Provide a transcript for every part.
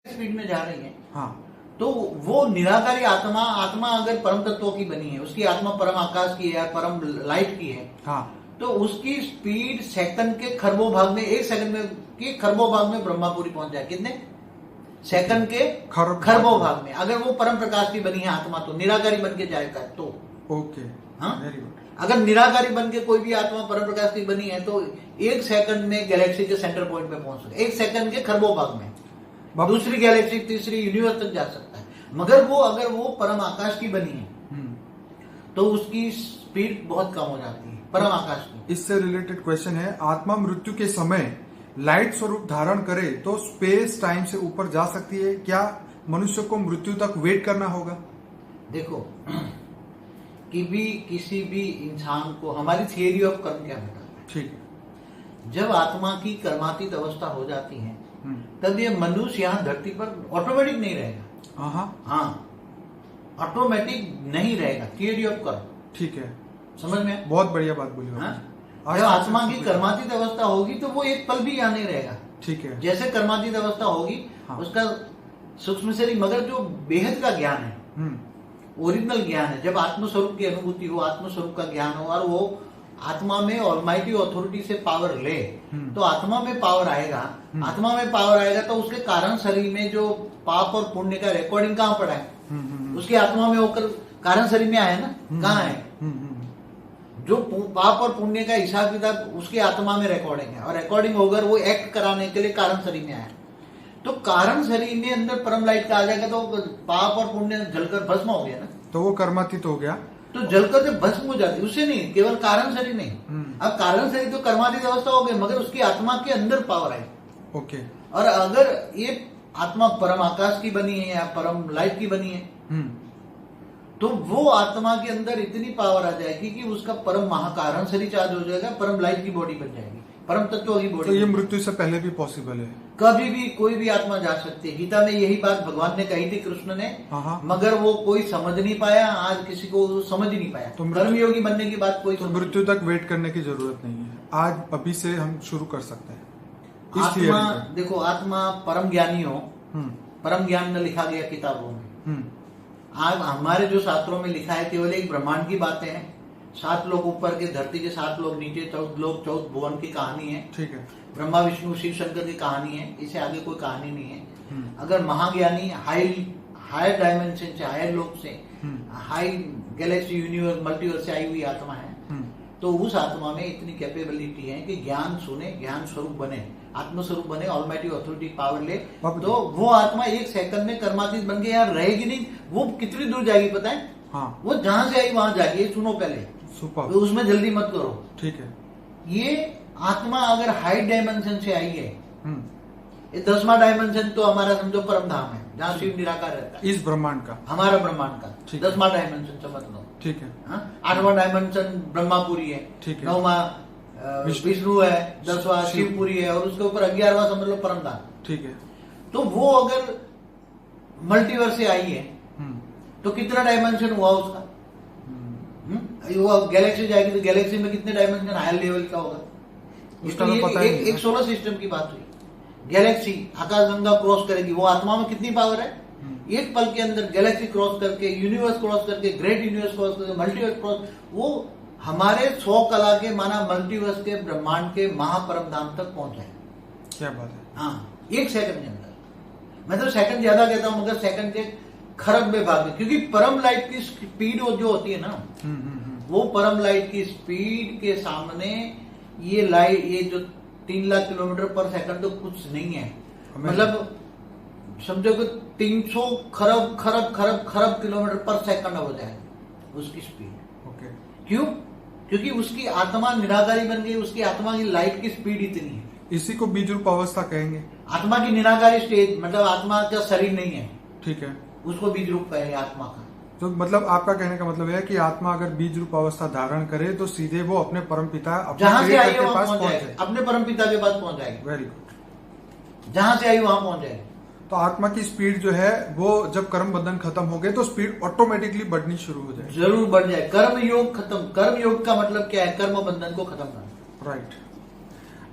Speed में जा रही है। हाँ, तो वो निराकारी आत्मा अगर परम तत्वों की बनी है, उसकी आत्मा परम आकाश की है, परम लाइट की है, हाँ, तो उसकी स्पीड सेकंड के खरबों भाग में, एक सेकंड में के खरबों भाग में ब्रह्मापुरी पहुंच जाए। कितने सेकंड के खरबों भाग में। अगर वो परम प्रकाश की बनी है आत्मा, तो निराकारी बन के जाएगा। तो ओके, हाँ, वेरी गुड। अगर निराकारी बन के कोई भी आत्मा परम प्रकाश की बनी है, तो एक सेकंड में गैलेक्सी के सेंटर पॉइंट पे पहुंच सकता है, एक सेकंड के खरबों भाग में, दूसरी गैलेक्सी, तीसरी यूनिवर्स तक जा सकता है। मगर वो अगर वो परम आकाश की बनी है, तो उसकी स्पीड बहुत कम हो जाती है परम आकाश की। इससे रिलेटेड क्वेश्चन है, आत्मा मृत्यु के समय लाइट स्वरूप धारण करे तो स्पेस टाइम से ऊपर जा सकती है क्या? मनुष्य को मृत्यु तक वेट करना होगा? देखो, किसी भी इंसान को हमारी थियरी ऑफ कर्म क्या बताता है? ठीक है। जब आत्मा की कर्मातीत अवस्था हो जाती है, तब ये मनुष्य यहाँ धरती पर ऑटोमेटिक नहीं रहेगा। हाँ, ऑटोमेटिक नहीं रहेगा। थियरी ऑफ कर्म, ठीक है, समझ में? बहुत बढ़िया बात बोली। जब आत्मा की कर्मातीत अवस्था होगी, तो वो एक पल भी यहाँ नहीं रहेगा। ठीक है, जैसे कर्मातीत अवस्था होगी, उसका सूक्ष्म शरीर, मगर जो बेहद का ज्ञान है, ओरिजिनल ज्ञान है, जब आत्मस्वरूप की अनुभूति हो, आत्मस्वरूप का ज्ञान हो, और वो आत्मा में ऑलमाइटी अथॉरिटी से पावर ले, तो आत्मा में पावर आएगा। आत्मा में पावर आएगा तो उसके कारण शरीर में जो पाप और पुण्य का रिकॉर्डिंग कहाँ पड़ा है? उसकी आत्मा में होकर कारण शरीर में आया ना, कहाँ है? जो पाप और पुण्य का हिसाब किताब उसकी आत्मा में रिकॉर्डिंग है, और रिकॉर्डिंग होकर वो एक्ट कराने के लिए कारण शरीर में आया। तो कारण शरीर में अंदर परम लाइट का आ जाएगा, तो पाप और पुण्य जलकर भस्म हो गया ना, तो वो कर्मातीत हो गया, तो जलकर से भस्म हो जाती। उससे नहीं, केवल कारण शरीर नहीं। अब कारण शरीर तो कर्मातीत अवस्था हो गई, मगर उसकी आत्मा के अंदर पावर आई। ओके। और अगर ये आत्मा परम आकाश की बनी है या परम लाइट की बनी है, तो वो आत्मा के अंदर इतनी पावर आ जाएगी कि उसका परम महाकारण शरीर चार्ज हो जाएगा, परम लाइट की बॉडी बन जाएगी, परम तत्व की बॉडी। तो ये मृत्यु से पहले भी पॉसिबल है? कभी भी कोई भी आत्मा जा सकती है। गीता में यही बात भगवान ने कही थी, कृष्ण ने, मगर वो कोई समझ नहीं पाया। आज किसी को समझ ही नहीं पाया। तो कर्मयोगी बनने की बात कोई, तो मृत्यु तक वेट करने की जरूरत नहीं है, आज अभी से हम शुरू कर सकते हैं। आत्मा, देखो, आत्मा परम ज्ञानी हो, परम ज्ञान न लिखा गया किताबों में। आज हमारे जो शास्त्रों में लिखा है केवल एक ब्रह्मांड की बातें हैं। 7 लोग ऊपर के, धरती के 7 लोग नीचे, 14 लोग, 14 भुवन की कहानी है। ठीक है, ब्रह्मा विष्णु शिव शंकर की कहानी है, इससे आगे कोई कहानी नहीं है। अगर महाज्ञानी हायर डायमेंशन से, हायर लोक से, हाई गैलेक्सी, यूनिवर्स, मल्टीवर्स से आई हुई आत्मा है, तो उस आत्मा में इतनी कैपेबिलिटी है कि ज्ञान सुने, ज्ञान स्वरूप बने, आत्मस्वरूप बने, ऑलमाइटी अथॉरिटी पावर ले, तो वो आत्मा एक सेकंड में कर्मातीत बन के यहाँ रहेगी नहीं। वो कितनी दूर जाएगी पता है? हाँ, वो जहां से आई वहां जाएगी। ये सुनो पहले, तो उसमें जल्दी मत करो। ठीक है। ये आत्मा अगर हाई डायमेंशन से आई है, ये 10वां डायमेंशन तो हमारा समझो परम धाम है, जहाँ शिव निराकार रहता है, इस ब्रह्मांड का, हमारा ब्रह्मांड का 10वां डायमेंशन समझ लो। ठीक है। 8वां डायमेंशन ब्रह्मापुरी है, ठीक है। 9वां विष्णु है, 10वां शिवपुरी है, और उसके ऊपर 11वां समझ लो परम धाम। ठीक है। तो वो अगर मल्टीवर्स से आई है, तो कितना डायमेंशन हुआ उसका? वो गैलेक्सी जाएगी तो गैलेक्सी में कितने डायमेंशन हायर लेवल का होगा? उसका तो पता नहीं। एक सोलर सिस्टम की बात हुई। गैलेक्सी आकाशगंगा क्रॉस करेगी, वो आत्मा में कितनी पावर है? एक पल के अंदर गैलेक्सी क्रॉस करके, यूनिवर्स क्रॉस करके, ग्रेट यूनिवर्स क्रॉस करके, मल्टीवर्स क्रॉस, वो हमारे 100 कला के माना मल्टीवर्स के ब्रह्मांड के महापरम धाम तक पहुंच जाए। क्या बात है? हाँ, एक सेकंड के अंदर। मैं तो सेकंड ज्यादा कहता हूं, मगर सेकंड के खरब में भाग में, क्योंकि परम लाइट की स्पीड जो होती है ना, वो परम लाइट की स्पीड के सामने ये लाइट, ये जो 3 लाख किलोमीटर पर सेकंड तो कुछ नहीं है। मतलब समझो कि 300 खरब खरब खरब खरब किलोमीटर पर सेकंड हो जाए उसकी स्पीड। ओके। क्यों? क्योंकि उसकी आत्मा निराकारी बन गई, उसकी आत्मा की लाइट की स्पीड इतनी है। इसी को बीज रूप अवस्था कहेंगे। आत्मा की निराकारी स्टेज, मतलब आत्मा का शरीर नहीं है, ठीक है, उसको बीज रूप कहेंगे आत्मा का। तो मतलब आपका कहने का मतलब है कि आत्मा अगर बीज रूप अवस्था धारण करे तो सीधे वो अपने परम पिता, जहां से आई है वहां पहुंच जाएगी, अपने परम पिता के पास पहुंच जाएगी। Very good. जहां से आई वहां पहुंच जाएगी। तो आत्मा की स्पीड जो है वो जब कर्म बंधन खत्म हो गए तो स्पीड ऑटोमेटिकली बढ़नी शुरू हो जाए। जरूर बढ़ जाए। कर्म योग खत्म। कर्म योग का मतलब क्या है? कर्म बंधन को खत्म करना। राइट।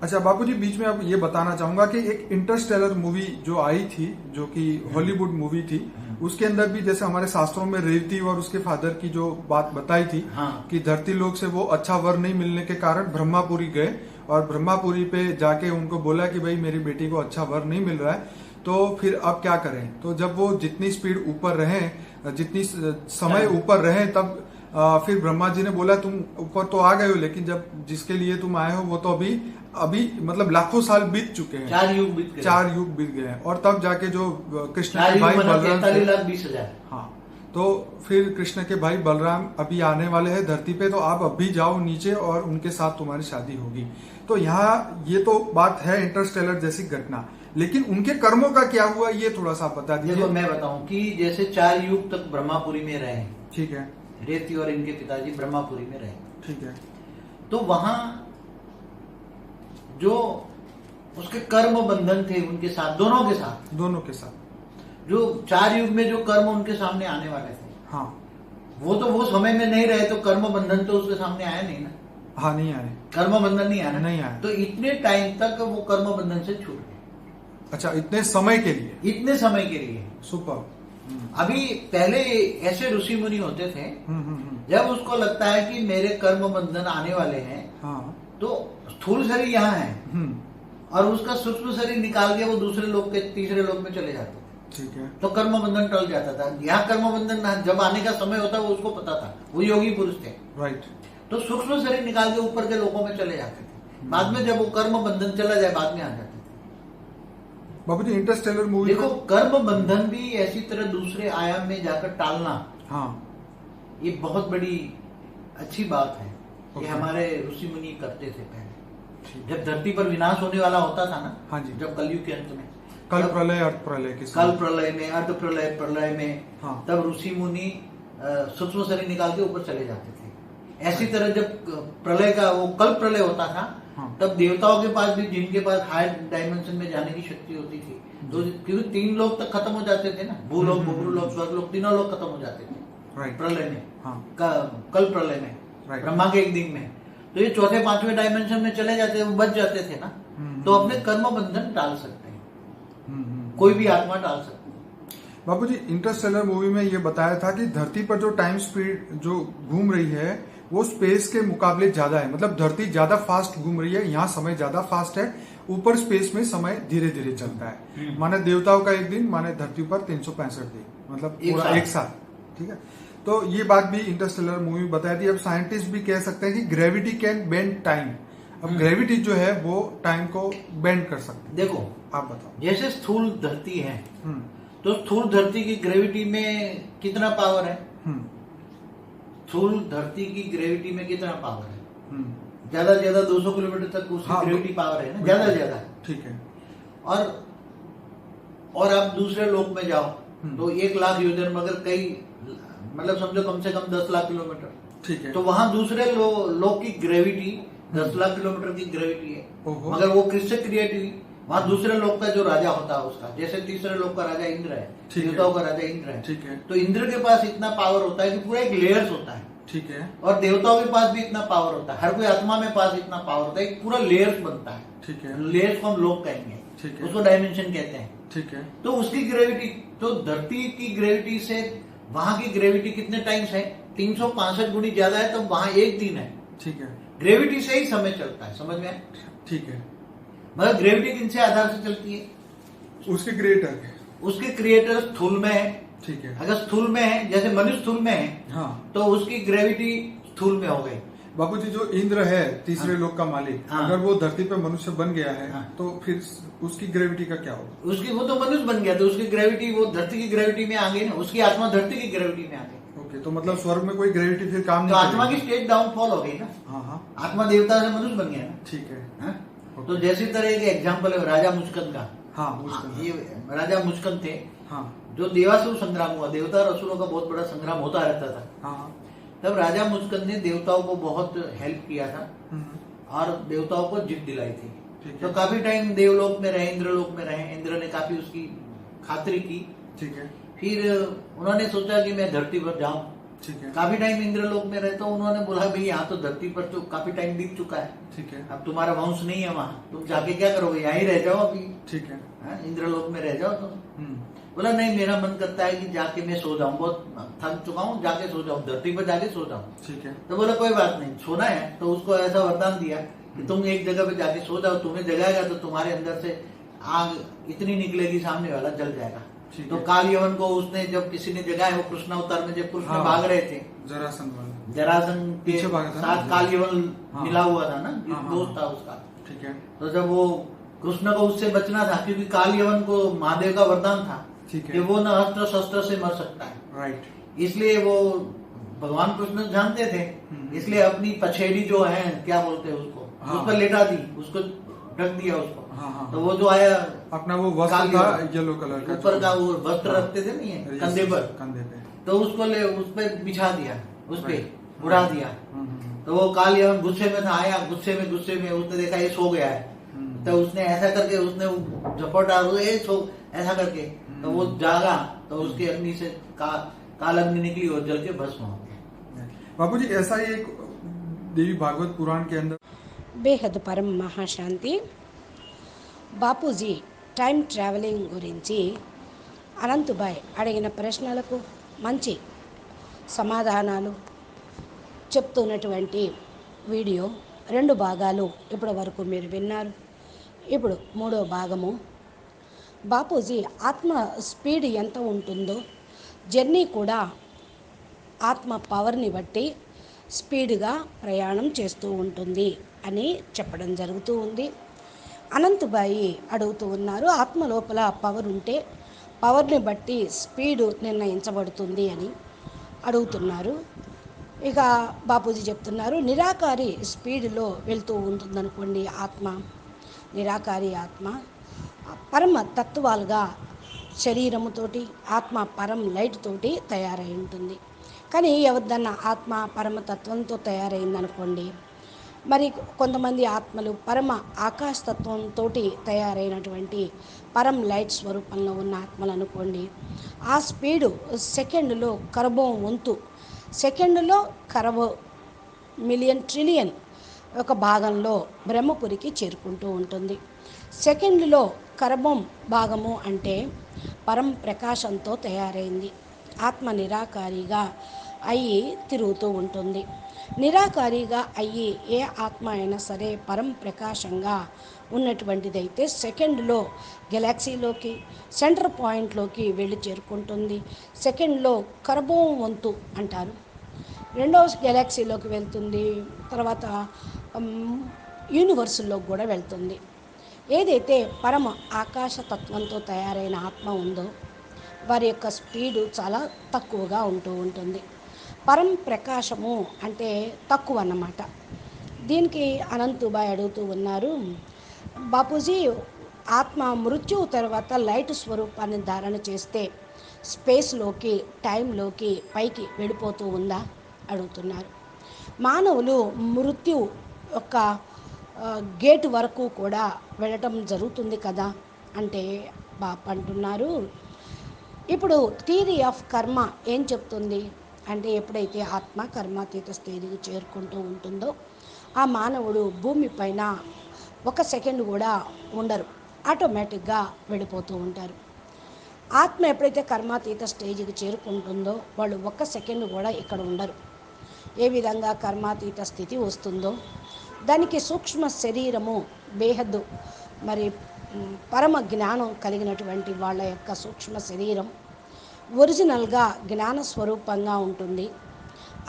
अच्छा बापूजी, बीच में अब ये बताना चाहूंगा कि एक इंटरस्टेलर मूवी जो आई थी, जो कि हॉलीवुड मूवी थी, उसके अंदर भी जैसे हमारे शास्त्रों में रेवती और उसके फादर की जो बात बताई थी, हाँ। कि धरती लोक से वो अच्छा वर नहीं मिलने के कारण ब्रह्मापुरी गए और ब्रह्मापुरी पे जाके उनको बोला कि भाई मेरी बेटी को अच्छा वर नहीं मिल रहा है, तो फिर अब क्या करें। तो जब वो जितनी स्पीड ऊपर रहे, जितनी समय ऊपर रहे, तब फिर ब्रह्मा जी ने बोला तुम ऊपर तो आ गए हो, लेकिन जब जिसके लिए तुम आए हो वो तो अभी मतलब लाखों साल बीत चुके हैं, 4 युग बीत गए हैं। और तब जाके जो कृष्ण के भाई बलराम, 43,20,000। हाँ, तो फिर कृष्ण के भाई बलराम अभी आने वाले हैं धरती पे, तो आप अभी जाओ नीचे और उनके साथ तुम्हारी शादी होगी। तो यहाँ ये तो बात है इंटरस्टेलर जैसी घटना, लेकिन उनके कर्मों का क्या हुआ ये थोड़ा सा बता दीजिए। देखो मैं बताऊं कि जैसे 4 युग तक ब्रह्मापुरी में रहे, ठीक है, रेती और इनके पिताजी ब्रह्मापुरी में रहे, ठीक है, तो वहां जो उसके कर्म बंधन थे उनके साथ, दोनों के साथ जो 4 युग में जो कर्म उनके सामने आने वाले थे, हाँ, वो समय में नहीं रहे, तो कर्म बंधन तो उसके सामने आया नहीं ना। हाँ, नहीं आए, कर्म बंधन नहीं आया, नहीं आया। तो इतने टाइम तक वो कर्म बंधन से छूट गए। अच्छा, इतने समय के लिए सुपर। अभी पहले ऐसे ऋषि मुनि होते थे, जब उसको लगता है कि मेरे कर्म बंधन आने वाले हैं, हाँ, तो स्थूल शरीर यहाँ है और उसका सूक्ष्म शरीर निकाल के वो दूसरे लोग के तीसरे लोग में चले जाते थे, ठीक है, तो कर्म बंधन टल जाता था। यहाँ कर्म बंधन जब आने का समय होता वो उसको पता था, वो योगी पुरुष थे, राइट। तो सूक्ष्म शरीर निकाल के ऊपर के लोगों में चले जाते थे। बाद में जब वो कर्म बंधन चला जाए, बाद में आ जाते थे। बाबूजी, इंटरस्टेलर मूवी देखो, कर्म बंधन भी ऐसी तरह दूसरे आयाम में जाकर टालना, हाँ, ये बहुत बड़ी अच्छी बात है। ये Okay. हमारे ऋषि मुनि करते थे पहले, जब धरती पर विनाश होने वाला होता था ना, हाँ जी, जब कलयुग के अंत में, कल प्रलय, अर्थ प्रलय के कल प्रलय में, अर्ध प्रलय, प्रलय में, हाँ, तब ऋषि मुनि सूक्ष्म शरीर निकाल के ऊपर चले जाते थे। ऐसी तरह जब प्रलय का वो कल प्रलय होता था, हाँ, तब देवताओं के पास भी, जिनके पास हायर डायमेंशन में जाने की शक्ति होती थी, तो क्योंकि 3 लोग तक खत्म हो जाते थे ना, भूलोक, भूलोक, स्वर्गलोक, तीनों लोग खत्म हो जाते थे राइट, प्रलय में, हाँ, कल प्रलय में, राइट, ब्रह्मा के एक दिन में। तो ये 4थे 5वें डायमेंशन में चले जाते, वो बच जाते थे ना, तो अपने कर्म बंधन टाल सकते हैं, कोई भी आत्मा टाल सकती है। बाबूजी, इंटरस्टेलर मूवी में ये बताया था कि धरती पर जो टाइम स्पीड जो घूम रही है वो स्पेस के मुकाबले ज्यादा है, मतलब धरती ज्यादा फास्ट घूम रही है, यहाँ समय ज्यादा फास्ट है, ऊपर स्पेस में समय धीरे धीरे चलता है। माने देवताओं का एक दिन, माने धरती पर 365 दिन, मतलब पूरा एक साल, ठीक है। तो ये बात भी इंटरस्टेलर मूवी बताई थी। अब साइंटिस्ट भी कह सकते हैं कि ग्रेविटी कैन बेंड टाइम, अब ग्रेविटी जो है वो टाइम को बेंड कर सकते हैं। देखो, आप बताओ। जैसे स्थूल धरती है, तो स्थूल धरती की ग्रेविटी में कितना पावर है? स्थूल धरती की ग्रेविटी में कितना पावर है? ज्यादा से ज्यादा 200 किलोमीटर तक उसकी ग्रेविटी पावर है ना, ज्यादा से ज्यादा, ठीक है। और आप दूसरे लोक में जाओ तो 1 लाख योजन, मगर कई, मतलब समझो कम से कम 10 लाख किलोमीटर, ठीक है। तो वहां दूसरे लोक की ग्रेविटी 10 लाख किलोमीटर की ग्रेविटी है, मगर वो किससे क्रिएट हुई? वहां दूसरे लोक का जो राजा होता है उसका, जैसे तीसरे लोक का राजा इंद्र है, देवताओं का राजा इंद्र है, ठीक है। तो इंद्र के पास इतना पावर होता है कि पूरा एक लेयर्स होता है, ठीक है। और देवताओं के पास भी इतना पावर होता है, हर कोई आत्मा में पास इतना पावर होता है, एक पूरा लेयर्स बनता है, ठीक है। लेयर्स को हम लोक कहेंगे, ठीक है। उसको डायमेंशन कहते हैं, ठीक है। तो उसकी ग्रेविटी, तो धरती की ग्रेविटी से वहां की ग्रेविटी कितने टाइम्स है? 365 गुनी ज्यादा है, तो वहां एक दिन है, ठीक है। ग्रेविटी से ही समय चलता है, समझ में आया? ठीक है। मगर ग्रेविटी किन से आधार से चलती है? उसके क्रिएटर, उसके क्रिएटर स्थूल में है, ठीक है। अगर स्थूल में है, जैसे मनुष्य स्थूल में है, हाँ, तो उसकी ग्रेविटी स्थूल में हो गई। बाबूजी, जो इंद्र है तीसरे लोक का मालिक, हाँ, अगर वो धरती पे मनुष्य बन गया है, हाँ, तो फिर उसकी ग्रेविटी का क्या होगा? उसकी, वो तो मनुष्य बन गया, तो उसकी ग्रेविटी वो धरती की ग्रेविटी में आ गई ना, उसकी आत्मा धरती की ग्रेविटी में आ गई। ओके, तो मतलब स्वर्ग में कोई ग्रेविटी फिर काम तो नहीं आत्मा की करेगी। स्टेट डाउनफॉल हो गई ना, हाँ, हाँ, आत्मा देवता से मनुष्य बन गया ना, ठीक है। हाँ? तो जैसी तरह एक एग्जाम्पल है राजा मुचकंद का। हाँ, मुझको, ये राजा मुचकंद थे, हाँ, जो देवासुर संग्राम हुआ, देवता और असुरों का बहुत बड़ा संग्राम होता रहता था। हाँ, तब राजा मुचकंद ने देवताओं को बहुत हेल्प किया था और देवताओं को जीत दिलाई थी। ठीक तो है। काफी टाइम देवलोक में रहे, इंद्रलोक में रहे, इंद्र ने काफी उसकी खातिरी की। ठीक है। फिर उन्होंने सोचा कि मैं धरती पर जाऊं, ठीक है। काफी टाइम इंद्रलोक में रहता हूँ। उन्होंने बोला भाई यहाँ तो धरती पर तो काफी टाइम बीत चुका है, ठीक है। अब तुम्हारा वंश नहीं है वहाँ, तुम जाके क्या करोगे, यहाँ ही रह जाओ अभी, ठीक है। इंद्रलोक में रह जाओ तुम। बोला नहीं, मेरा मन करता है कि जाके मैं सो जाऊं, बहुत थक चुका हूँ, जाके सो जाऊं, धरती पर जाके सो जाऊं। ठीक है। तो बोला कोई बात नहीं, सोना है तो उसको ऐसा वरदान दिया कि तुम एक जगह पे जाके सो जाओ, तुम्हें जगाएगा तो तुम्हारे अंदर से आग इतनी निकलेगी सामने वाला जल जाएगा। तो काल यवन को उसने जब किसी ने जगाया, वो कृष्ण अवतार में जब कृष्ण भाग रहे थे जरासंध के साथ काल यवन मिला हुआ था ना, दोस्त था उसका। ठीक है। तो जब वो कृष्ण को उससे बचना था, क्योंकि काल यवन को महादेव का वरदान था कि वो न अस्त्र शस्त्र से मर सकता है, राइट, इसलिए वो भगवान कृष्ण जानते थे, इसलिए अपनी पछेड़ी जो है क्या बोलते हैं उसको, उस पर लेटा दी, उसको ढक दिया उसको। तो वो जो आया अपना वो वस्त्र था येलो कलर का, ऊपर का वो वस्त्र रखते थे नहीं कंधे पर, पे तो उसको ले उस पर बिछा दिया, उस पे उड़ा दिया। तो वो काल यवन गुस्से में था, आया गुस्से में उसने देखा ये सो गया है, तो उसने ऐसा करके उसने झपटा सो ऐसा करके, तो वो जागा तो उसके अग्नि से काल अग्नि निकली और जल के भस्म हो गया। बाबूजी ऐसा ही एक देवी भागवत पुराण के अंदर బేహద్ పరం మహాశాంతి. బాపూజీ టైం ట్రావెలింగ్ గురించి అనంతుబాయ్ అడిగిన ప్రశ్నలకు మంచి సమాధానాలు చెప్తున్నటువంటి వీడియో 2 భాగాలు ఇప్పటి వరకు మీరు విన్నారు. ఇప్పుడు 3వ భాగము. బాపూజీ ఆత్మ స్పీడ్ ఎంత ఉంటుందో జర్నీ కూడా ఆత్మ పవర్ని బట్టి స్పీడ్గా ప్రయాణం చేస్తూ ఉంటుంది అని చెప్పడం జరుగుతూ ఉంది. అనంతబాయి అడుగుతూ ఉన్నారు, ఆత్మ లోపల పవర్ ఉంటే పవర్ని బట్టి స్పీడు నిర్ణయించబడుతుంది అని అడుగుతున్నారు. ఇక బాపూజీ చెప్తున్నారు, నిరాకారి స్పీడ్లో వెళ్తూ ఉంటుందనుకోండి ఆత్మ, నిరాకారి ఆత్మ పరమ తత్వాలుగా శరీరముతోటి ఆత్మ పరం లైట్ తోటి తయారై ఉంటుంది. కానీ ఎవరిదన్నా ఆత్మ పరమతత్వంతో తయారైందనుకోండి, మరి కొంతమంది ఆత్మలు పరమ ఆకాశతత్వంతో తయారైనటువంటి పరం లైట్ స్వరూపంలో ఉన్న ఆత్మలు అనుకోండి, ఆ స్పీడు సెకండ్లో కరబోం వంతు, సెకండ్లో కరబో మిలియన్ ట్రిలియన్ ఒక భాగంలో బ్రహ్మపురికి చేరుకుంటూ ఉంటుంది. సెకండ్లో కరబోం భాగము అంటే పరం ప్రకాశంతో తయారైంది. ఆత్మ నిరాకారిగా అయ్యి తిరుగుతూ ఉంటుంది. నిరాకారిగా అయ్యి ఏ ఆత్మ అయినా సరే పరం ప్రకాశంగా ఉన్నటువంటిదైతే సెకండ్లో గెలాక్సీలోకి సెంటర్ పాయింట్లోకి వెళ్ళి చేరుకుంటుంది. సెకండ్లో కరబోం వంతు అంటారు, రెండవ గెలాక్సీలోకి వెళ్తుంది, తర్వాత యూనివర్సుల్లోకి కూడా వెళ్తుంది. ఏదైతే పరమ ఆకాశతత్వంతో తయారైన ఆత్మ ఉందో వారి యొక్క స్పీడు చాలా తక్కువగా ఉంటూ ఉంటుంది. పరం ప్రకాశము అంటే తక్కువ అన్నమాట. దీనికి అనంతుబాయ్ అడుగుతూ ఉన్నారు, బాపూజీ ఆత్మ మృత్యువు తర్వాత లైట్ స్వరూపాన్ని ధారణ చేస్తే స్పేస్లోకి టైంలోకి పైకి వెళ్ళిపోతూ ఉందా అడుగుతున్నారు. మానవులు మృత్యు యొక్క గేటు వరకు కూడా వెళ్ళటం జరుగుతుంది కదా అంటే బాప్ అంటున్నారు, ఇప్పుడు థియరీ ఆఫ్ కర్మ ఏం చెప్తుంది అంటే ఎప్పుడైతే ఆత్మ కర్మాతీత స్థితికి చేరుకుంటూ ఉంటుందో ఆ మానవుడు భూమిపైన 1 సెకండ్ కూడా ఉండరు, ఆటోమేటిక్గా వెళ్ళిపోతూ ఉంటారు. ఆత్మ ఎప్పుడైతే కర్మాతీత స్టేజ్కి చేరుకుంటుందో వాళ్ళు 1 సెకండ్ కూడా ఇక్కడ ఉండరు. ఏ విధంగా కర్మాతీత స్థితి వస్తుందో దానికి సూక్ష్మ శరీరము బేహద్దు మరి పరమ జ్ఞానం కలిగినటువంటి వాళ్ళ యొక్క సూక్ష్మ శరీరం ఒరిజినల్గా జ్ఞాన స్వరూపంగా ఉంటుంది.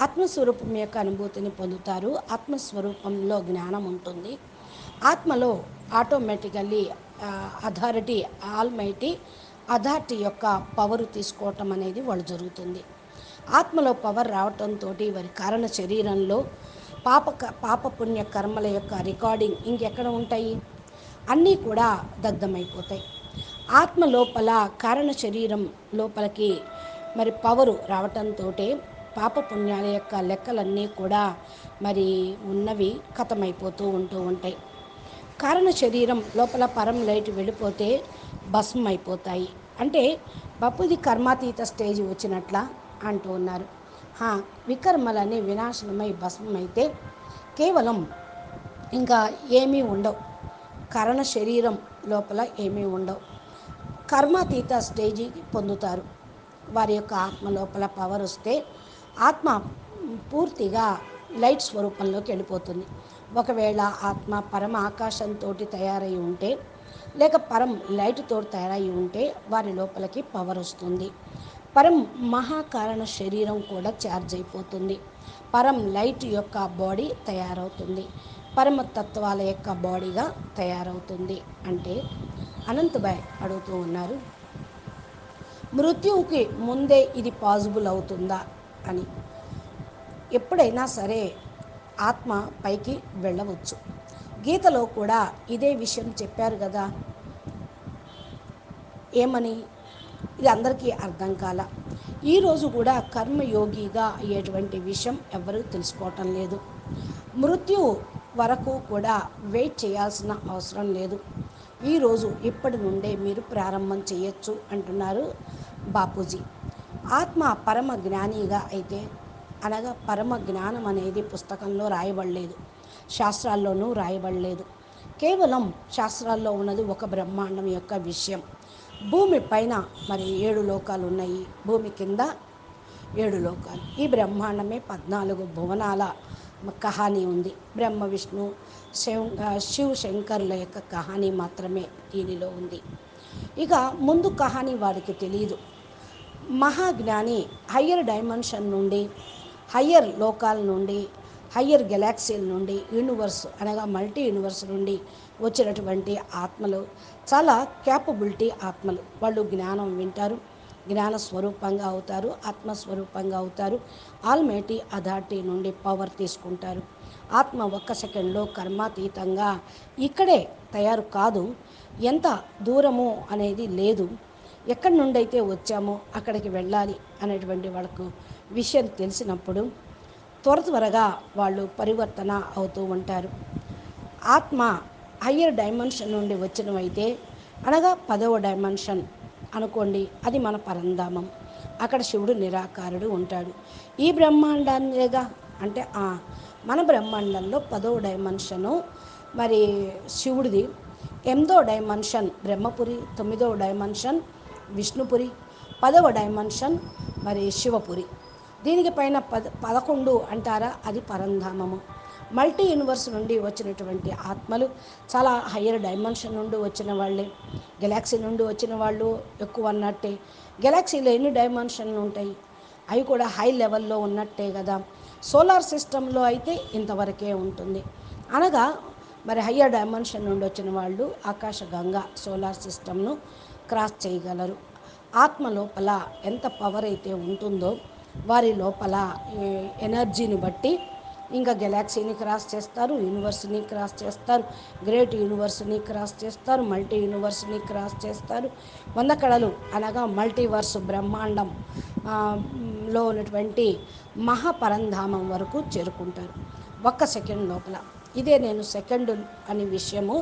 ఆత్మస్వరూపం యొక్క అనుభూతిని పొందుతారు. ఆత్మస్వరూపంలో జ్ఞానం ఉంటుంది. ఆత్మలో ఆటోమేటికల్లీ అథారిటీ ఆల్మైటీ అథారిటీ యొక్క పవర్ తీసుకోవటం అనేది వాళ్ళు జరుగుతుంది. ఆత్మలో పవర్ రావటంతో వారి కారణ శరీరంలో పాపపుణ్య కర్మల యొక్క రికార్డింగ్ ఇంకెక్కడ ఉంటాయి, అన్నీ కూడా దగ్ధమైపోతాయి. ఆత్మ లోపల కారణ శరీరం లోపలికి మరి పవరు రావటంతో పాపపుణ్యాల యొక్క లెక్కలన్నీ కూడా మరి ఉన్నవి ఖతమైపోతూ ఉంటాయి. కారణ శరీరం లోపల పరం లైట్ వెళ్ళిపోతే భస్మం అయిపోతాయి. అంటే బాపూజీ కర్మాతీత స్టేజ్ వచ్చినట్ల అంటూ ఉన్నారు. వికర్మలని వినాశనమై భస్మమైతే కేవలం ఇంకా ఏమీ ఉండవు. కరణ శరీరం లోపల ఏమీ ఉండవు. కర్మాతీత స్టేజికి పొందుతారు. వారి యొక్క ఆత్మ లోపల పవర్ వస్తే ఆత్మ పూర్తిగా లైట్ స్వరూపంలోకి వెళ్ళిపోతుంది. ఒకవేళ ఆత్మ పరమ ఆకాశంతో తయారై ఉంటే, లేక పరం లైట్తో తయారై ఉంటే వారి లోపలికి పవర్ వస్తుంది. పరం మహాకారణ శరీరం కూడా ఛార్జ్ అయిపోతుంది. పరం లైట్ యొక్క బాడీ తయారవుతుంది. పరమతత్వాల యొక్క బాడీగా తయారవుతుంది. అంటే అనంతభాయ్ అడుగుతూ ఉన్నారు, మృత్యువుకి ముందే ఇది పాసిబుల్ అవుతుందా అని. ఎప్పుడైనా సరే ఆత్మ పైకి వెళ్ళవచ్చు. గీతలో కూడా ఇదే విషయం చెప్పారు కదా. ఏమని? ఇది అందరికీ అర్థం కాల. ఈరోజు కూడా కర్మయోగిగా అయ్యేటువంటి విషయం ఎవరూ తెలుసుకోవటం లేదు. మృత్యు వరకు కూడా వెయిట్ చేయాల్సిన అవసరం లేదు. ఈరోజు ఇప్పటి నుండే మీరు ప్రారంభం చేయొచ్చు అంటున్నారు బాపూజీ. ఆత్మ పరమ జ్ఞానిగా అయితే, అనగా పరమ జ్ఞానం అనేది పుస్తకంలో రాయబడలేదు, శాస్త్రాల్లోనూ రాయబడలేదు. కేవలం శాస్త్రాల్లో ఉన్నది ఒక బ్రహ్మాండం యొక్క విషయం. భూమి పైన మరి 7 లోకాలు ఉన్నాయి, భూమి కింద 7 లోకాలు. ఈ బ్రహ్మాండమే 14 భువనాల కహానీ ఉంది. బ్రహ్మ విష్ణు శివ్ శంకర్ల యొక్క కహానీ మాత్రమే దీనిలో ఉంది. ఇక ముందు కహానీ వాడికి తెలియదు. మహాజ్ఞాని హయ్యర్ డైమెన్షన్ నుండి, హయ్యర్ లోకాల నుండి, హయ్యర్ గెలాక్సీల నుండి, యూనివర్స్ అనగా మల్టీ యూనివర్స్ నుండి వచ్చినటువంటి ఆత్మలు, చాలా క్యాపబిలిటీ ఆత్మలు. వాళ్ళు జ్ఞానం వింటారు, జ్ఞాన స్వరూపంగా అవుతారు, ఆత్మస్వరూపంగా అవుతారు. ఆల్మైటీ అథారిటీ నుండి పవర్ తీసుకుంటారు. ఆత్మ 1 సెకండ్లో కర్మాతీతంగా ఇక్కడే తయారు కాదు. ఎంత దూరము అనేది లేదు. ఎక్కడి నుండి అయితే వచ్చామో అక్కడికి వెళ్ళాలి అనేటువంటి వాళ్ళకు విషయం తెలిసినప్పుడు త్వరగా వాళ్ళు పరివర్తన అవుతూ ఉంటారు. ఆత్మ హయ్యర్ డైమెన్షన్ నుండి వచ్చినవైతే, అనగా 10వ డైమెన్షన్ అనుకోండి, అది మన పరంధామం. అక్కడ శివుడు నిరాకారుడు ఉంటాడు. ఈ బ్రహ్మాండాన్నిగా అంటే మన బ్రహ్మాండంలో 10వ డైమెన్షను మరి శివుడిది, 8వ డైమెన్షన్ బ్రహ్మపురి, 9వ డైమెన్షన్ విష్ణుపురి, 10వ డైమెన్షన్ మరి శివపురి. దీనికి పైన 11 అంటారా, అది పరంధామము. మల్టీ యూనివర్స్ నుండి వచ్చినటువంటి ఆత్మలు చాలా హయ్యర్ డైమెన్షన్ నుండి వచ్చిన వాళ్ళే. గెలాక్సీ నుండి వచ్చిన వాళ్ళు ఎక్కువ అన్నట్టే. గెలాక్సీలో ఎన్ని డైమెన్షన్లు ఉంటాయి? అవి కూడా హై లెవెల్లో ఉన్నట్టే కదా. సోలార్ సిస్టంలో అయితే ఇంతవరకే ఉంటుంది. అనగా మరి హయ్యర్ డైమెన్షన్ నుండి వచ్చిన వాళ్ళు ఆకాశ గంగా సోలార్ సిస్టమ్ను క్రాస్ చేయగలరు. ఆత్మ లోపల ఎంత పవర్ అయితే ఉంటుందో వారి లోపల ఎనర్జీని బట్టి ఇంకా గెలాక్సీని క్రాస్ చేస్తారు, యూనివర్స్ని క్రాస్ చేస్తారు, గ్రేట్ యూనివర్స్ని క్రాస్ చేస్తారు, మల్టీ యూనివర్స్ని క్రాస్ చేస్తారు. 100 కళలు అనగా మల్టీవర్స్ బ్రహ్మాండం లో ఉన్నటువంటి మహాపరంధామం వరకు చేరుకుంటారు 1 సెకండ్ లోపల. ఇదే నేను సెకండ్ అనే విషయము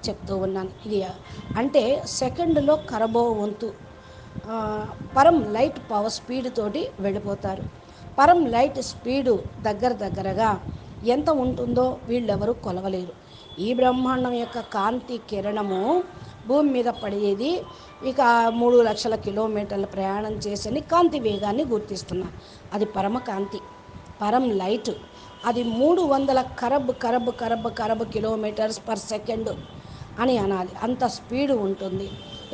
చెప్తూ ఉన్నాను. ఇది అంటే సెకండ్లో కరబో వంతు పరం లైట్ పవర్ స్పీడ్ తోటి వెళ్ళిపోతారు. పరం లైట్ స్పీడు దగ్గరగా ఎంత ఉంటుందో వీళ్ళెవరూ కొలవలేరు. ఈ బ్రహ్మాండం యొక్క కాంతి కిరణము భూమి మీద పడేది ఇక 3 లక్షల కిలోమీటర్ల ప్రయాణం చేసని కాంతి వేగాన్ని గుర్తిస్తున్నారు. అది పరమ కాంతి, పరం లైట్. అది 300 కరబ్ కిలోమీటర్స్ పర్ సెకండ్ అని అనాలి. అంత స్పీడు ఉంటుంది.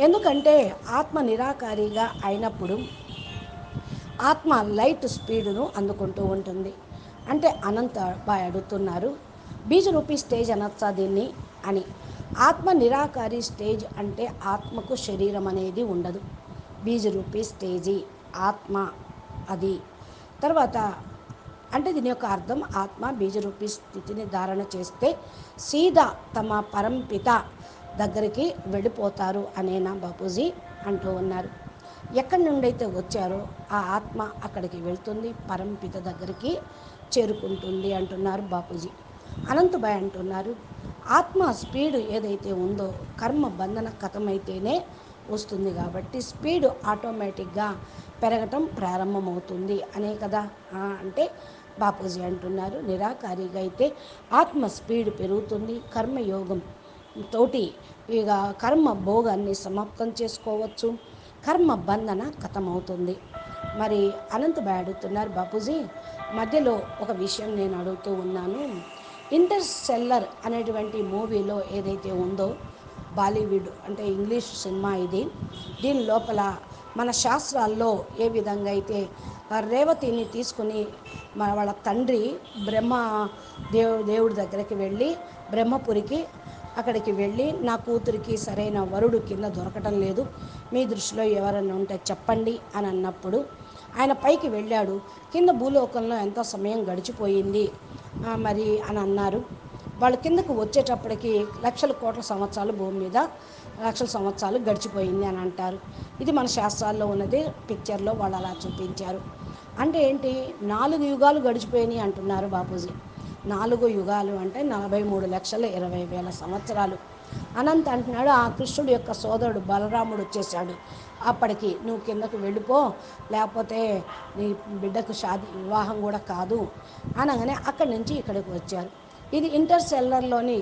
ఎందుకంటే ఆత్మ నిరాకారిగా అయినప్పుడు ఆత్మ లైట్ స్పీడును అందుకుంటూ ఉంటుంది. అంటే అనంత బాయ్ అడుగుతున్నారు, బీజరూపీ స్టేజ్ అనొచ్చా దీన్ని అని. ఆత్మ నిరాకారి స్టేజ్ అంటే ఆత్మకు శరీరం అనేది ఉండదు. బీజరూపీ స్టేజీ ఆత్మ అది. తర్వాత అంటే దీని యొక్క అర్థం ఆత్మ బీజరూపీ స్థితిని ధారణ చేస్తే సీదా తమ పరంపిత దగ్గరికి వెళ్ళిపోతారు అనేనా బాపూజీ అంటూ ఉన్నారు. ఎక్కడి నుండి అయితే వచ్చారో ఆ ఆత్మ అక్కడికి వెళ్తుంది, పరంపిత దగ్గరికి చేరుకుంటుంది అంటున్నారు బాపూజీ. అనంతభాయ్ అంటున్నారు, ఆత్మ స్పీడ్ ఏదైతే ఉందో కర్మ బంధన కథమైతేనే వస్తుంది కాబట్టి స్పీడ్ ఆటోమేటిక్గా పెరగటం ప్రారంభమవుతుంది అనే కదా అంటే బాపూజీ అంటున్నారు. నిరాకారిగా అయితే ఆత్మ స్పీడ్ పెరుగుతుంది, కర్మయోగం తోటి ఇక కర్మ భోగాన్ని సమాప్తం చేసుకోవచ్చు, కర్మ బంధన కథమవుతుంది. మరి అనంతబాయ్ అడుగుతున్నారు, బాపూజీ మధ్యలో ఒక విషయం నేను అడుగుతూ ఉన్నాను. ఇంటర్స్టెల్లర్ అనేటువంటి మూవీలో ఏదైతే ఉందో, బాలీవుడ్ అంటే ఇంగ్లీష్ సినిమా ఇది, దీని లోపల మన శాస్త్రాల్లో ఏ విధంగా అయితే రేవతిని తీసుకుని వాళ్ళ తండ్రి బ్రహ్మ దేవుడి దగ్గరికి వెళ్ళి బ్రహ్మపురికి అక్కడికి వెళ్ళి నా కూతురికి సరైన వరుడు కింద దొరకటం లేదు, మీ దృష్టిలో ఎవరైనా ఉంటే చెప్పండి అని అన్నప్పుడు ఆయన పైకి వెళ్ళాడు, కింద భూలోకంలో ఎంతో సమయం గడిచిపోయింది మరి అని అన్నారు. వాళ్ళు కిందకు వచ్చేటప్పటికి లక్షల కోట్ల సంవత్సరాలు భూమి మీద లక్షల సంవత్సరాలు గడిచిపోయింది అని అంటారు. ఇది మన శాస్త్రాల్లో ఉన్నది, పిక్చర్లో వాళ్ళు అలా చూపించారు. అంటే ఏంటి, 4 యుగాలు గడిచిపోయినాయి అంటున్నారు బాపూజీ. 4 యుగాలు అంటే 43,20,000 సంవత్సరాలు. అనంత్ అంటున్నాడు, ఆ కృష్ణుడు యొక్క సోదరుడు బలరాముడు వచ్చేసాడు, అప్పటికి నువ్వు కిందకు వెళ్ళిపో, లేకపోతే నీ బిడ్డకు వివాహం కూడా కాదు అనగానే అక్కడి నుంచి ఇక్కడికి వచ్చారు. ఇది ఇంటర్స్టెల్లర్లోని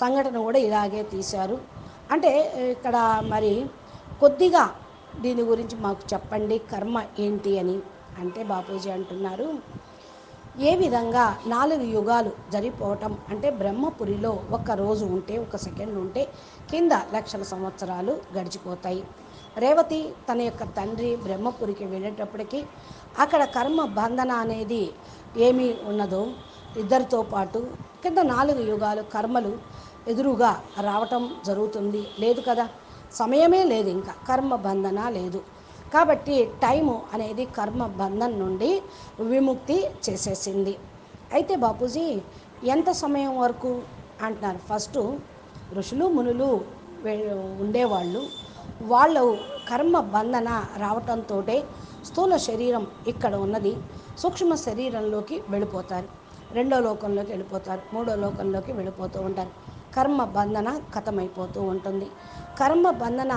సంఘటన కూడా ఇలాగే తీశారు. అంటే ఇక్కడ మరి కొద్దిగా దీని గురించి మాకు చెప్పండి, కర్మ ఏంటి అని అంటే బాపూజీ అంటున్నారు, ఏ విధంగా 4 యుగాలు జరిగిపోవటం అంటే బ్రహ్మపురిలో ఒక రోజు ఉంటే, ఒక సెకండ్ ఉంటే కింద లక్షల సంవత్సరాలు గడిచిపోతాయి. రేవతి తన యొక్క తండ్రి బ్రహ్మపురికి వెళ్ళేటప్పటికి అక్కడ కర్మ బంధన అనేది ఏమీ ఉన్నదో, ఇద్దరితో పాటు కింద 4 యుగాలు కర్మలు ఎదురుగా రావటం జరుగుతుంది. లేదు కదా, సమయమే లేదు, ఇంకా కర్మ బంధన లేదు కాబట్టి టైము అనేది కర్మ బంధం నుండి విముక్తి చేసేసింది. అయితే బాపూజీ ఎంత సమయం వరకు అంటున్నారు. ఫస్ట్ ఋషులు మునులు ఉండేవాళ్ళు, వాళ్ళు కర్మ బంధన రావటంతో స్థూల శరీరం ఇక్కడ ఉన్నది, సూక్ష్మ శరీరంలోకి వెళ్ళిపోతారు, 2వ లోకంలోకి వెళ్ళిపోతారు, 3వ లోకంలోకి వెళ్ళిపోతూ ఉంటారు. కర్మ బంధన ఖతమైపోతూ ఉంటుంది. కర్మ బంధన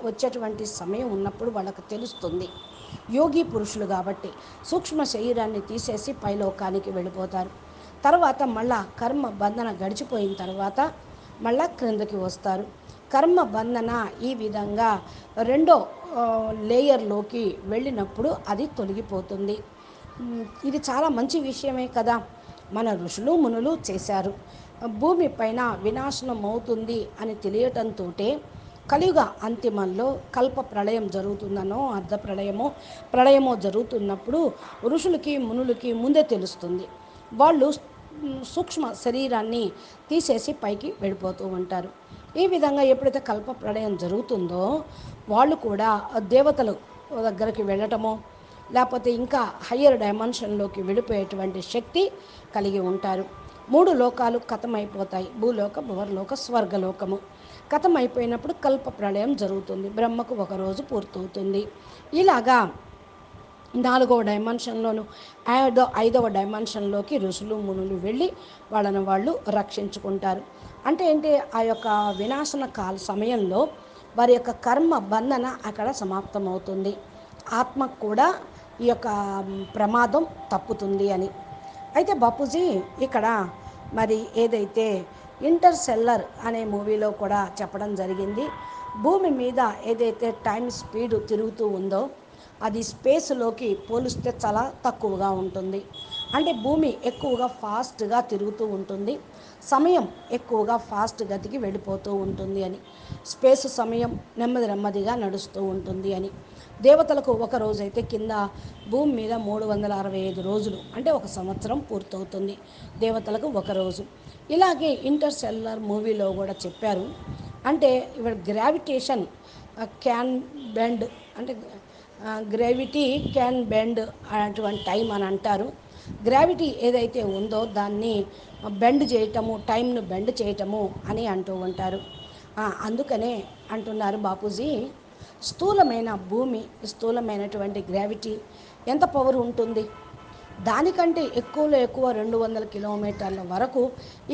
వచ్చేటువంటి సమయం ఉన్నప్పుడు వాళ్ళకు తెలుస్తుంది. యోగి పురుషులు కాబట్టి సూక్ష్మ శరీరాన్ని తీసేసి పైలోకానికి వెళ్ళిపోతారు. తర్వాత మళ్ళా కర్మ బంధన గడిచిపోయిన తర్వాత మళ్ళా క్రిందకి వస్తారు. కర్మ బంధన ఈ విధంగా 2వ లేయర్లోకి వెళ్ళినప్పుడు అది తొలగిపోతుంది. ఇది చాలా మంచి విషయమే కదా, మన ఋషులు మునులు చేశారు. భూమి పైన వినాశనం అవుతుంది అని తెలియటంతో కలియుగ అంతిమంలో కల్ప ప్రళయం జరుగుతుందనో అర్ధ ప్రళయమో జరుగుతున్నప్పుడు ఋషులకి మునులకి ముందే తెలుస్తుంది. వాళ్ళు సూక్ష్మ శరీరాన్ని తీసేసి పైకి వెళ్ళిపోతూ ఉంటారు. ఈ విధంగా ఎప్పుడైతే కల్ప ప్రళయం జరుగుతుందో వాళ్ళు కూడా దేవతలు దగ్గరికి వెళ్ళటమో లేకపోతే ఇంకా హయ్యర్ డైమెన్షన్లోకి వెళ్ళిపోయేటువంటి శక్తి కలిగి ఉంటారు. 3 లోకాలు ఖతమైపోతాయి, భూలోక, భువర్లోక, స్వర్గలోకము. ఖతమైపోయినప్పుడు కల్ప ప్రళయం జరుగుతుంది, బ్రహ్మకు ఒకరోజు పూర్తవుతుంది. ఇలాగా 4వ డైమెన్షన్లోను 5వ డైమెన్షన్లోకి ఋషులు మునులు వెళ్ళి వాళ్ళని వాళ్ళు రక్షించుకుంటారు. అంటే ఏంటి, ఆ యొక్క వినాశన కాల సమయంలో వారి యొక్క కర్మ బంధన అక్కడ సమాప్తమవుతుంది, ఆత్మకు కూడా ఈ యొక్క ప్రమాదం తప్పుతుంది అని. అయితే బాపూజీ ఇక్కడ మరి ఏదైతే ఇంటర్స్టెల్లర్ అనే మూవీలో కూడా చెప్పడం జరిగింది, భూమి మీద ఏదైతే టైం స్పీడ్ తిరుగుతూ ఉందో అది స్పేస్లోకి పోలిస్తే చాలా తక్కువగా ఉంటుంది. అంటే భూమి ఎక్కువగా ఫాస్ట్గా తిరుగుతూ ఉంటుంది, సమయం ఎక్కువగా ఫాస్ట్ గతికి వెళ్ళిపోతూ ఉంటుంది అని. స్పేస్ సమయం నెమ్మదిగా నడుస్తూ ఉంటుంది అని. దేవతలకు ఒక రోజైతే కింద భూమి మీద 365 రోజులు అంటే 1 సంవత్సరం పూర్తవుతుంది, దేవతలకు ఒక రోజు. ఇలాగే ఇంటర్స్టెల్లర్ మూవీలో కూడా చెప్పారు. అంటే ఇవాళ గ్రావిటేషన్ క్యాన్ బెండ్, అంటే గ్రావిటీ క్యాన్ బెండ్ అటువంటి టైం అని అంటారు. గ్రావిటీ ఏదైతే ఉందో దాన్ని బెండ్ చేయటము, టైంను బెండ్ చేయటము అని అంటూ ఉంటారు. అందుకనే అంటున్నారు బాపూజీ, స్థూలమైన భూమి, స్థూలమైనటువంటి గ్రావిటీ ఎంత పవర్ ఉంటుంది, దానికంటే ఎక్కువలో ఎక్కువ 200 కిలోమీటర్ల వరకు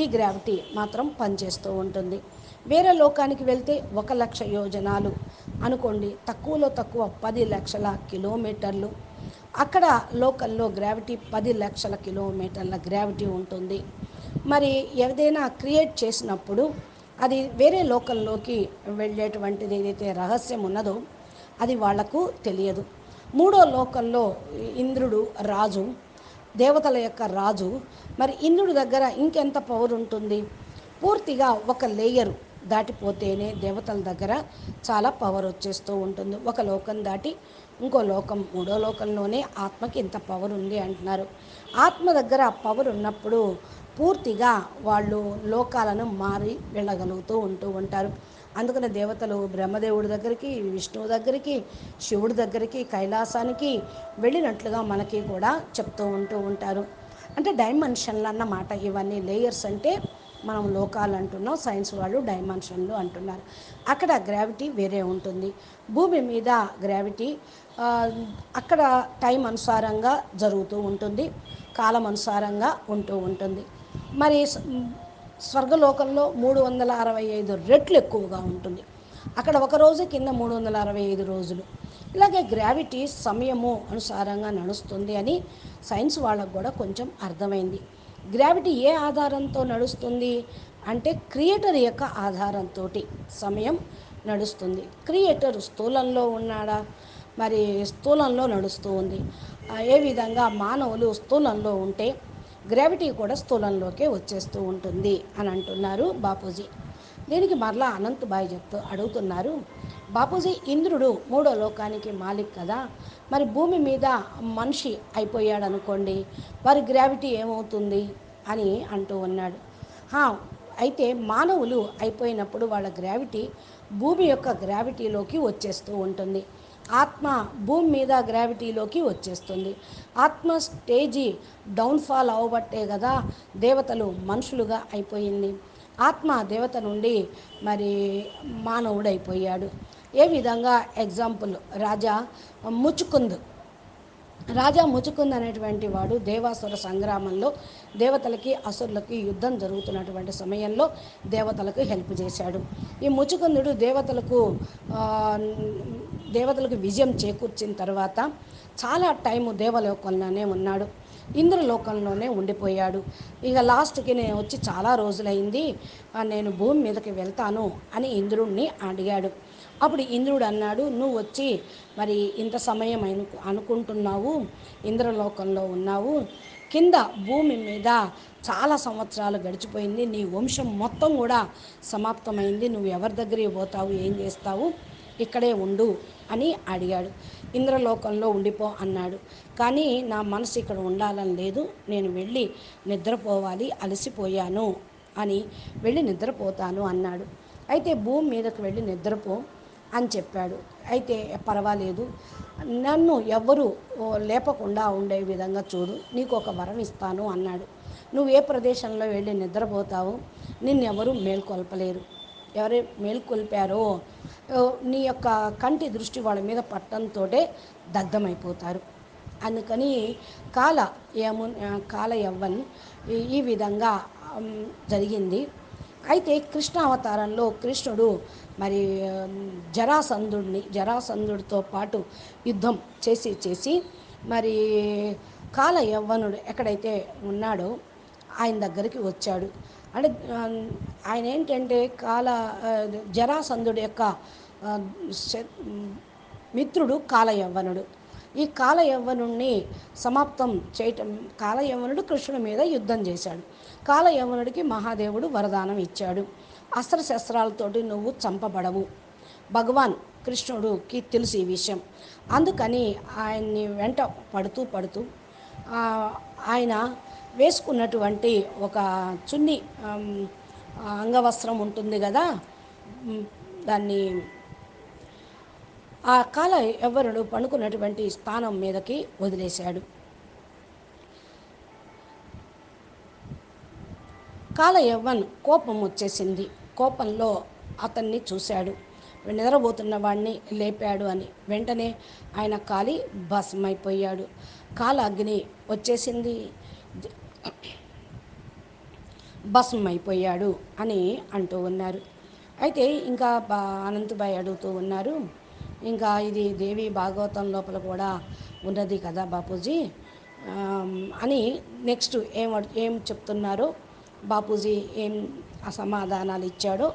ఈ గ్రావిటీ మాత్రం పనిచేస్తూ ఉంటుంది. వేరే లోకానికి వెళ్తే 1,00,000 యోజనాలు అనుకోండి, తక్కువలో తక్కువ 10 లక్షల కిలోమీటర్లు. అక్కడ లోకల్లో గ్రావిటీ 10 లక్షల కిలోమీటర్ల గ్రావిటీ ఉంటుంది. మరి ఏదైనా క్రియేట్ చేసినప్పుడు అది వేరే లోకంలోకి వెళ్ళేటువంటిది ఏదైతే రహస్యం ఉన్నదో అది వాళ్లకు తెలియదు. మూడో లోకంలో ఇంద్రుడు రాజు, దేవతల యొక్క రాజు. మరి ఇంద్రుడి దగ్గర ఇంకెంత పవర్ ఉంటుంది? పూర్తిగా ఒక లేయరు దాటిపోతేనే దేవతల దగ్గర చాలా పవర్ వచ్చేస్తూ ఉంటుంది. ఒక లోకం దాటి ఇంకో లోకం, మూడో లోకంలోనే ఆత్మకి ఇంత పవర్ ఉంది అంటున్నారు. ఆత్మ దగ్గర పవర్ ఉన్నప్పుడు పూర్తిగా వాళ్ళు లోకాలను మారి వెళ్ళగలుగుతూ ఉంటారు. అందుకని దేవతలు బ్రహ్మదేవుడి దగ్గరికి, విష్ణువు దగ్గరికి, శివుడి దగ్గరికి, కైలాసానికి వెళ్ళినట్లుగా మనకి కూడా చెప్తూ ఉంటారు. అంటే డైమెన్షన్లు అన్నమాట ఇవన్నీ. లేయర్స్ అంటే మనం లోకాలు అంటున్నాం, సైన్స్ వాళ్ళు డైమెన్షన్లు అంటున్నారు. అక్కడ గ్రావిటీ వేరే ఉంటుంది. భూమి మీద గ్రావిటీ అక్కడ టైం అనుసారంగా జరుగుతూ ఉంటుంది, కాలం అనుసారంగా ఉంటూ ఉంటుంది. మరి స్వర్గలోకంలో 365 రెట్లు ఎక్కువగా ఉంటుంది. అక్కడ ఒక రోజు కింద 365 రోజులు. ఇలాగే గ్రావిటీ సమయము అనుసారంగా నడుస్తుంది అని సైన్స్ వాళ్ళకు కూడా కొంచెం అర్థమైంది. గ్రావిటీ ఏ ఆధారంతో నడుస్తుంది అంటే క్రియేటర్ యొక్క ఆధారంతో సమయం నడుస్తుంది. క్రియేటర్ స్థూలంలో ఉన్నాడా? మరి స్థూలంలో నడుస్తూ ఉంది. ఏ విధంగా మానవులు స్థూలంలో ఉంటే గ్రావిటీ కూడా స్థూలంలోకే వచ్చేస్తూ ఉంటుంది అని అంటున్నారు బాపూజీ. దీనికి మరలా అనంతబాయి అడుగుతున్నారు, బాపూజీ ఇంద్రుడు మూడో లోకానికి మాలిక్ కదా, మరి భూమి మీద మనిషి అయిపోయాడు అనుకోండి, వారి గ్రావిటీ ఏమవుతుంది అని అంటూ ఉన్నాడు. అయితే మానవులు అయిపోయినప్పుడు వాళ్ళ గ్రావిటీ భూమి యొక్క గ్రావిటీలోకి వచ్చేస్తూ ఉంటుంది. ఆత్మ భూమి మీద గ్రావిటీలోకి వచ్చేస్తుంది. ఆత్మ స్టేజీ డౌన్ఫాల్ అవ్వబట్టే కదా దేవతలు మనుషులుగా అయిపోయింది. ఆత్మ దేవత నుండి మరి మానవుడు అయిపోయాడు. ఏ విధంగా? ఎగ్జాంపుల్ రాజా ముచుకుంద్ అనేటువంటి వాడు దేవాసుర సంగ్రామంలో దేవతలకి అసురులకి యుద్ధం జరుగుతున్నటువంటి సమయంలో దేవతలకు హెల్ప్ చేశాడు. ఈ ముచుకుందుడు దేవతలకు విజయం చేకూర్చిన తర్వాత చాలా టైము దేవలోకంలోనే ఉన్నాడు, ఇంద్రలోకంలోనే ఉండిపోయాడు. ఇక లాస్ట్కి నేను వచ్చి చాలా రోజులైంది, నేను భూమి మీదకి వెళ్తాను అని ఇంద్రుడిని అడిగాడు. అప్పుడు ఇంద్రుడు అన్నాడు, నువ్వు వచ్చి మరి ఇంత సమయం అనుకుంటున్నావు, ఇంద్రలోకంలో ఉన్నావు, కింద భూమి మీద చాలా సంవత్సరాలు గడిచిపోయింది, నీ వంశం మొత్తం కూడా సమాప్తమైంది, నువ్వు ఎవరి దగ్గరికి పోతావు, ఏం చేస్తావు, ఇక్కడే ఉండు అని అడిగాడు. ఇంద్రలోకంలో ఉండిపో అన్నాడు. కానీ నా మనసు ఇక్కడ ఉండాలని లేదు, నేను వెళ్ళి నిద్రపోవాలి, అలసిపోయాను అని వెళ్ళి నిద్రపోతాను అన్నాడు. అయితే భూమి మీదకు వెళ్ళి నిద్రపో అని చెప్పాడు. అయితే పర్వాలేదు, నన్ను ఎవ్వరూ లేపకుండా ఉండే విధంగా చూడు, నీకు ఒక వరం ఇస్తాను అన్నాడు. నువ్వు ఏ ప్రదేశంలో వెళ్ళి నిద్రపోతావో నిన్నెవరూ మేల్కొల్పలేరు. ఎవరు మేల్కొల్పారో నీ యొక్క కంటి దృష్టి వాళ్ళ మీద పట్టడంతో దగ్ధమైపోతారు. అందుకని కాల యవ్వన్ ఈ విధంగా జరిగింది. అయితే కృష్ణ అవతారంలో కృష్ణుడు మరి జరాసంధుడితో పాటు యుద్ధం చేసి మరి కాల యవ్వనుడు ఎక్కడైతే ఉన్నాడో ఆయన దగ్గరికి వచ్చాడు. అంటే ఆయన ఏంటంటే జరాసంధుడి యొక్క మిత్రుడు కాల యవ్వనుడు. ఈ కాల యవ్వనుడిని సమాప్తం చేయటం, కాల యవ్వనుడు కృష్ణుడి మీద యుద్ధం చేశాడు. కాల యవ్వనుడికి మహాదేవుడు వరదానం ఇచ్చాడు, అస్త్రశస్త్రాలతోటి నువ్వు చంపబడవు. భగవాన్ కృష్ణుడికి తెలుసు ఈ విషయం. అందుకని ఆయన్ని వెంట పడుతూ ఆయన వేసుకున్నటువంటి ఒక చున్ని అంగవస్త్రం ఉంటుంది కదా, దాన్ని ఆ కాల యవ్వనుడు పడుకున్నటువంటి స్థానం మీదకి వదిలేశాడు. కాల యవ్వన్ కోపం వచ్చేసింది. కోపంలో అతన్ని చూశాడు, నిద్రపోతున్న వాడిని లేపాడు అని. వెంటనే ఆయన కాలి భస్మైపోయాడు. కాల అగ్ని వచ్చేసింది, భస్మైపోయాడు అని అంటూ ఉన్నారు. అయితే ఇంకా అనంతబాయ్ అడుగుతూ ఉన్నారు, ఇంకా ఇది దేవి భాగవతం లోపల కూడా ఉన్నది కదా బాపూజీ అని నెక్స్ట్ ఏం చెప్తున్నారో బాపూజీ ఏం సమాధానాలు ఇచ్చాడో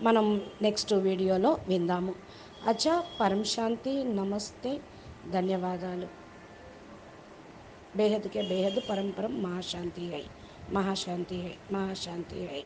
మనం నెక్స్ట్ వీడియోలో విందాము. అచ్చా, పరం శాంతి, నమస్తే, ధన్యవాదాలు. బేహద్ కే బేహద్, పరం పరం మహాశాంతి హై, మహాశాంతి హై, మహాశాంతి హై.